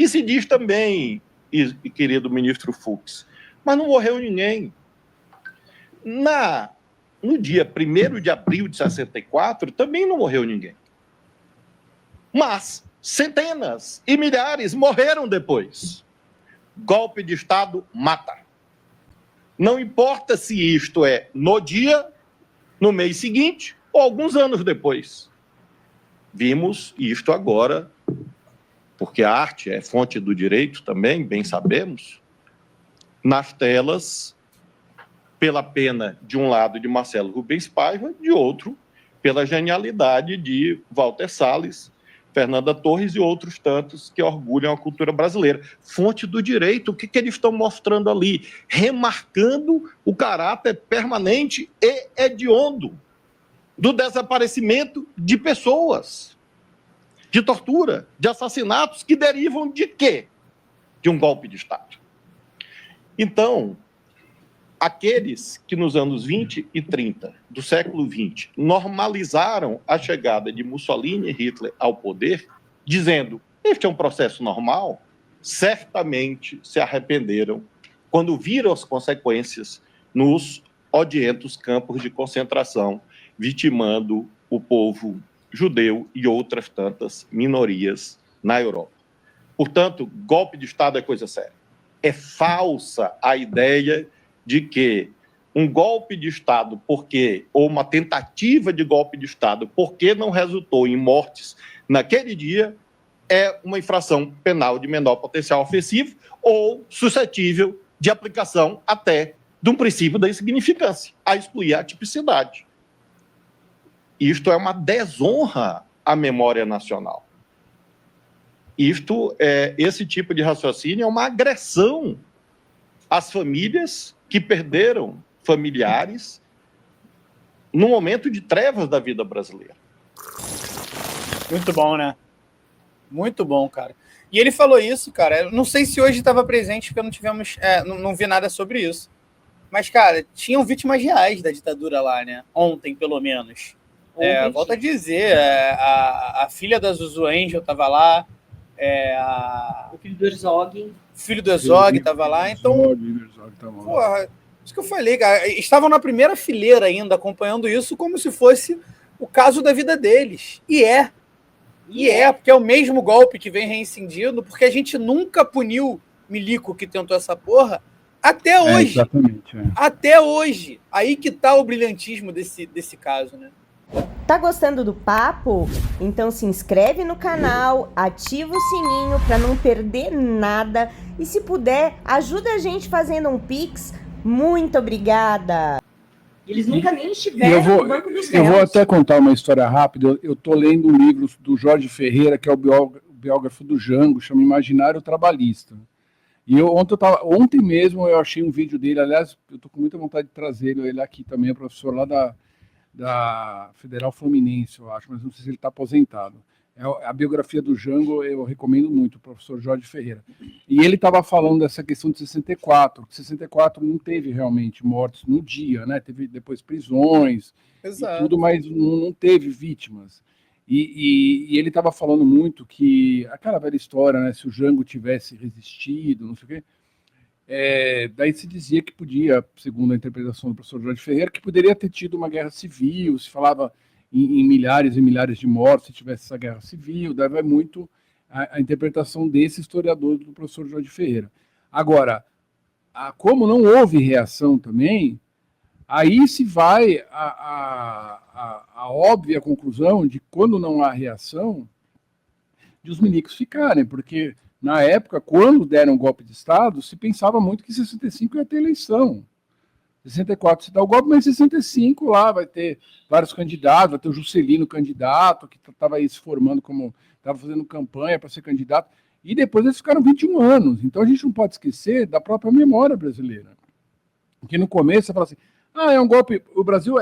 E se diz também, querido ministro Fux, mas não morreu ninguém. No dia 1º de abril de 64, também não morreu ninguém. Mas centenas e milhares morreram depois. Golpe de Estado mata. Não importa se isto é no dia, no mês seguinte ou alguns anos depois. Vimos isto agora, porque a arte é fonte do direito também, bem sabemos, nas telas, pela pena, de um lado, de Marcelo Rubens Paiva, de outro, pela genialidade de Walter Salles, Fernanda Torres e outros tantos que orgulham a cultura brasileira. Fonte do direito, o que eles estão mostrando ali? Remarcando o caráter permanente e hediondo do desaparecimento de pessoas, de tortura, de assassinatos que derivam de quê? De um golpe de Estado. Então, aqueles que nos anos 20 e 30 do século XX normalizaram a chegada de Mussolini e Hitler ao poder, dizendo este é um processo normal, certamente se arrependeram quando viram as consequências nos odientos campos de concentração, vitimando o povo judeu e outras tantas minorias na Europa. Portanto, golpe de Estado é coisa séria. É falsa a ideia de que um golpe de Estado, ou uma tentativa de golpe de Estado, porque não resultou em mortes naquele dia, é uma infração penal de menor potencial ofensivo ou suscetível de aplicação até de um princípio da insignificância, a excluir a tipicidade. Isto é uma desonra à memória nacional. Esse tipo de raciocínio é uma agressão às famílias que perderam familiares no momento de trevas da vida brasileira. Muito bom, né? Muito bom, cara. E ele falou isso, cara. Eu não sei se hoje estava presente, porque não vi nada sobre isso. Mas, cara, tinham vítimas reais da ditadura lá, né? Ontem, pelo menos. Volto a dizer, a filha da Zuzu Angel estava lá. O filho do Herzog. O filho do Herzog estava lá. Então, porra, isso que eu falei, cara. Estavam na primeira fileira ainda, acompanhando isso como se fosse o caso da vida deles. E porque é o mesmo golpe que vem reincidindo, porque a gente nunca puniu milico que tentou essa porra até hoje. Exatamente. Até hoje. Aí que tá o brilhantismo desse caso, né? Tá gostando do papo? Então se inscreve no canal, ativa o sininho para não perder nada e se puder, ajuda a gente fazendo um Pix. Muito obrigada! Eles nunca nem estiveram no Banco dos Réus. Eu vou até contar uma história rápida. Eu estou lendo um livro do Jorge Ferreira, que é o biógrafo do Jango, chama Imaginário Trabalhista. E ontem mesmo eu achei um vídeo dele, aliás, eu estou com muita vontade de trazer ele aqui também, é professor lá da Federal Fluminense, eu acho, mas não sei se ele está aposentado. A biografia do Jango eu recomendo muito, o professor Jorge Ferreira. E ele estava falando dessa questão de 64, que 64 não teve realmente mortes no dia, né? Teve depois prisões, e tudo, mas não teve vítimas. E ele estava falando muito que, aquela velha história, né? Se o Jango tivesse resistido, não sei o quê, daí se dizia que podia, segundo a interpretação do professor Jorge Ferreira, que poderia ter tido uma guerra civil, se falava em milhares e milhares de mortos se tivesse essa guerra civil, daí vai muito a interpretação desse historiador do professor Jorge Ferreira. Agora, como não houve reação também, aí se vai a óbvia conclusão de quando não há reação, de os milicos ficarem, porque na época, quando deram o golpe de Estado, se pensava muito que em 65 ia ter eleição. 64 se dá o golpe, mas em 65 lá vai ter vários candidatos, vai ter o Juscelino candidato, que estava aí se formando como, estava fazendo campanha para ser candidato, e depois eles ficaram 21 anos. Então a gente não pode esquecer da própria memória brasileira. Porque no começo você fala assim, é um golpe, o Brasil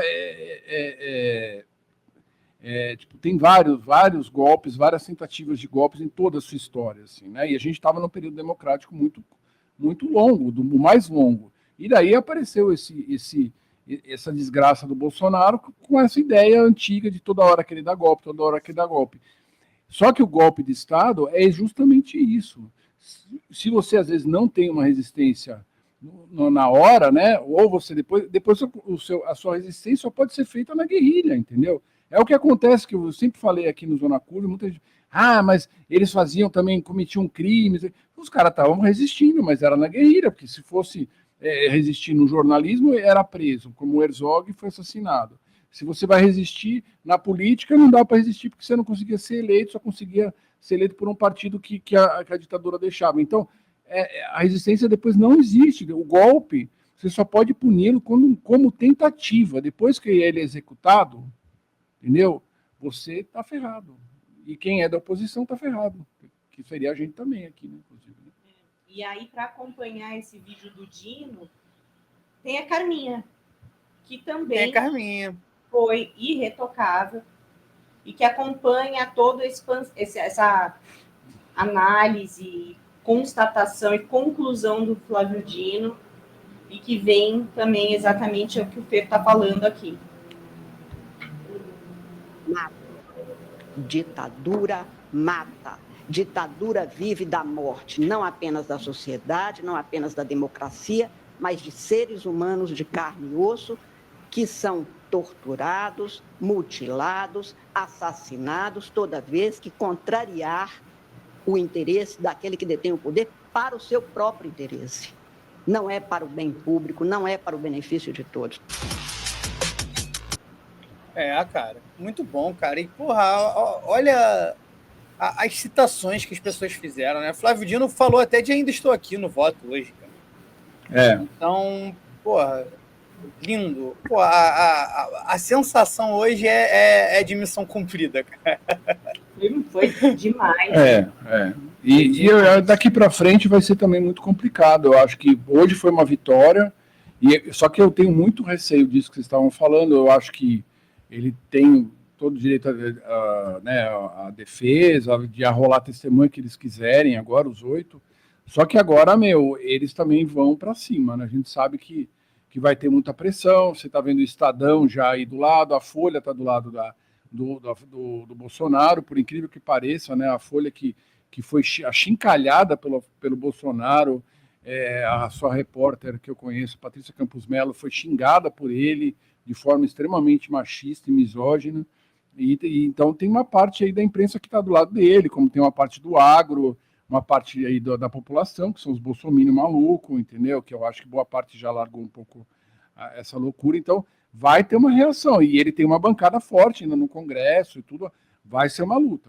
tipo, tem vários golpes, várias tentativas de golpes em toda a sua história, assim, né? E a gente estava num período democrático muito, muito longo, do mais longo. E daí apareceu essa desgraça do Bolsonaro com essa ideia antiga de toda hora que ele dá golpe, toda hora que ele dá golpe. Só que o golpe de Estado é justamente isso. Se você, às vezes, não tem uma resistência na hora, né? Ou você depois a sua resistência só pode ser feita na guerrilha, entendeu? É o que acontece, que eu sempre falei aqui no Zona Curva, muita gente, mas eles faziam também, cometiam crimes. Os caras estavam resistindo, mas era na guerrilha, porque se fosse resistir no jornalismo, era preso, como o Herzog foi assassinado. Se você vai resistir na política, não dá para resistir, porque você não conseguia ser eleito, só conseguia ser eleito por um partido que a ditadura deixava. Então, a resistência depois não existe. O golpe, você só pode puni-lo como tentativa. Depois que ele é executado, entendeu? Você está ferrado. E quem é da oposição está ferrado. Que seria a gente também aqui, né? Inclusive. E aí, para acompanhar esse vídeo do Dino, tem a Carminha, que também foi irretocável e que acompanha toda essa análise, constatação e conclusão do Flávio Dino, e que vem também exatamente o que o Pedro está falando aqui. Mata. Ditadura mata. Ditadura vive da morte, não apenas da sociedade, não apenas da democracia, mas de seres humanos de carne e osso que são torturados, mutilados, assassinados toda vez que contrariar o interesse daquele que detém o poder para o seu próprio interesse. Não é para o bem público, não é para o benefício de todos. Cara, muito bom, cara. E, porra, olha as citações que as pessoas fizeram, né? Flávio Dino falou até de ainda estou aqui no voto hoje, cara. Então, porra, lindo. Pô, a sensação hoje é de missão cumprida, cara. Foi demais. E daqui para frente vai ser também muito complicado. Eu acho que hoje foi uma vitória, só que eu tenho muito receio disso que vocês estavam falando. Eu acho que ele tem todo o direito à defesa, de arrolar testemunha que eles quiserem, agora os 8. Só que agora, eles também vão para cima, né? A gente sabe que vai ter muita pressão. Você está vendo o Estadão já aí do lado, a Folha está do lado do Bolsonaro, por incrível que pareça, né? A Folha que foi achincalhada pelo Bolsonaro, a sua repórter que eu conheço, Patrícia Campos Mello, foi xingada por ele de forma extremamente machista e misógina. E então tem uma parte aí da imprensa que está do lado dele, como tem uma parte do agro, uma parte aí da população, que são os bolsominions malucos, entendeu? Que eu acho que boa parte já largou um pouco essa loucura. Então, vai ter uma reação. E ele tem uma bancada forte ainda no Congresso e tudo. Vai ser uma luta.